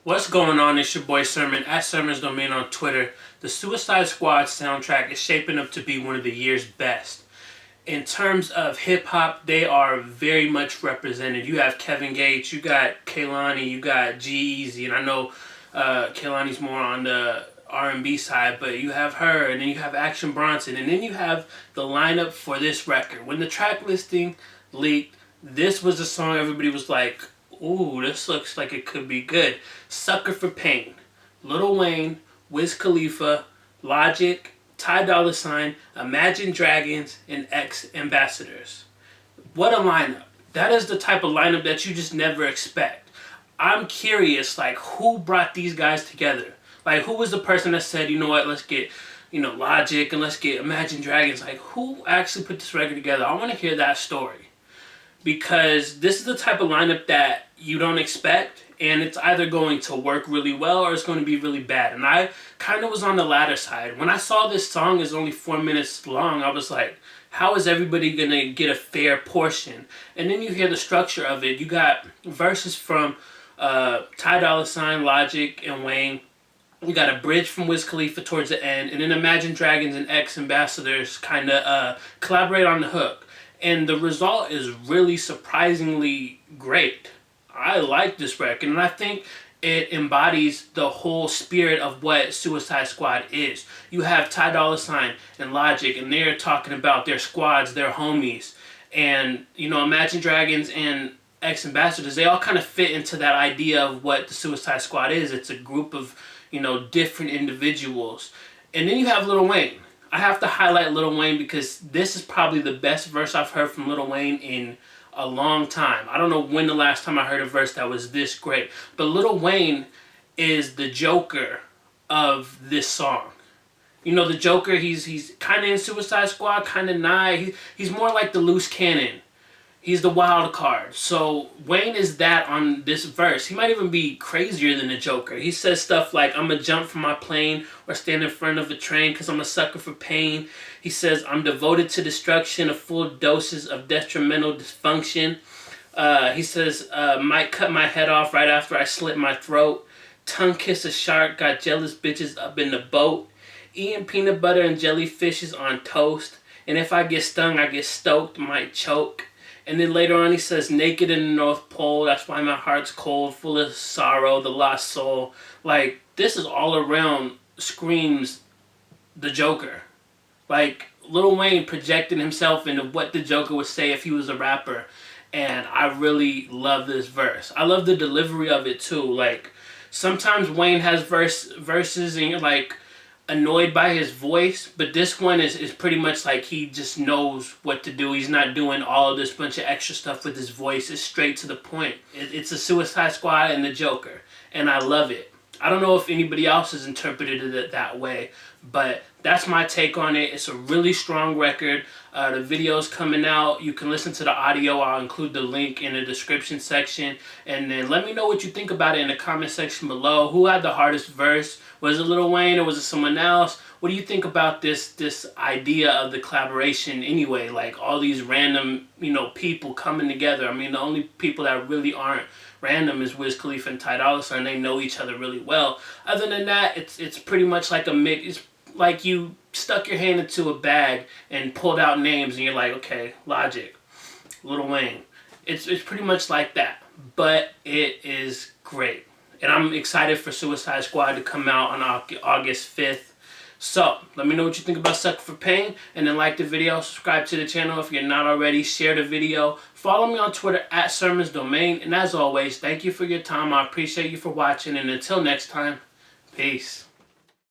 What's going on? It's your boy Sermon at Sermon's Domain on Twitter. The Suicide Squad soundtrack is shaping up to be one of the year's best. In terms of hip hop, they are very much represented. You have Kevin Gates, you got Kehlani, you got G-Eazy, and I know Kehlani's more on the R&B side, but you have her, and then you have Action Bronson, and then you have the lineup for this record. When the track listing leaked, this was the song everybody was like, ooh, this looks like it could be good. Sucker for Pain, Lil Wayne, Wiz Khalifa, Logic, Ty Dolla $ign, Imagine Dragons, and X Ambassadors. What a lineup. That is the type of lineup that you just never expect. I'm curious, like, who brought these guys together? Like, who was the person that said, you know what, let's get, Logic and let's get Imagine Dragons? Like, who actually put this record together? I want to hear that story. Because this is the type of lineup that you don't expect, and it's either going to work really well or it's going to be really bad. And I kind of was on the latter side. When I saw this song is only 4 minutes long, I was like, how is everybody going to get a fair portion? And then you hear the structure of it. You got verses from Ty Dolla $ign, Logic, and Wayne. You got a bridge from Wiz Khalifa towards the end, and then Imagine Dragons and X Ambassadors kind of collaborate on the hook. And the result is really surprisingly great. I like this record, and I think it embodies the whole spirit of what Suicide Squad is. You have Ty Dolla $ign and Logic, and they're talking about their squads, their homies. And, Imagine Dragons and X Ambassadors, they all kind of fit into that idea of what the Suicide Squad is. It's a group of, different individuals. And then you have Lil Wayne. I have to highlight Lil Wayne because this is probably the best verse I've heard from Lil Wayne in a long time. I don't know when the last time I heard a verse that was this great. But Lil Wayne is the Joker of this song. The Joker, he's kind of in Suicide Squad, kind of not. He's more like the loose cannon. He's the wild card. So Wayne is that on this verse. He might even be crazier than the Joker. He says stuff like, I'm going to jump from my plane or stand in front of a train because I'm a sucker for pain. He says, I'm devoted to destruction of full doses of detrimental dysfunction. He says, might cut my head off right after I slit my throat. Tongue kiss a shark, got jealous bitches up in the boat. Eating peanut butter and jellyfishes on toast. And if I get stung, I get stoked, might choke. And then later on he says, naked in the North Pole, that's why my heart's cold, full of sorrow, the lost soul. Like, this is all around screams the Joker. Like, Lil Wayne projected himself into what the Joker would say if he was a rapper. And I really love this verse. I love the delivery of it too. Like, sometimes Wayne has verses and you're like, annoyed by his voice, but this one is pretty much like he just knows what to do. He's not doing all of this bunch of extra stuff with his voice. It's straight to the point. It's a Suicide Squad and the Joker, and I love it. I don't know if anybody else has interpreted it that way, but that's my take on it. It's a really strong record. The video's coming out. You can listen to the audio. I'll include the link in the description section. And then let me know what you think about it in the comment section below. Who had the hardest verse? Was it Lil Wayne or was it someone else? What do you think about this idea of the collaboration anyway? Like all these random, people coming together. I mean, the only people that really aren't random is Wiz Khalifa and Ty Dolla $ign. They know each other really well. Other than that, it's pretty much like a mix. It's like you stuck your hand into a bag and pulled out names and you're like, okay, Logic, Lil Wayne. It's pretty much like that. But it is great. And I'm excited for Suicide Squad to come out on August 5th. So, let me know what you think about Sucker for Pain. And then like the video, subscribe to the channel if you're not already, share the video. Follow me on Twitter at Sermon's Domain. And as always, thank you for your time. I appreciate you for watching. And until next time, peace.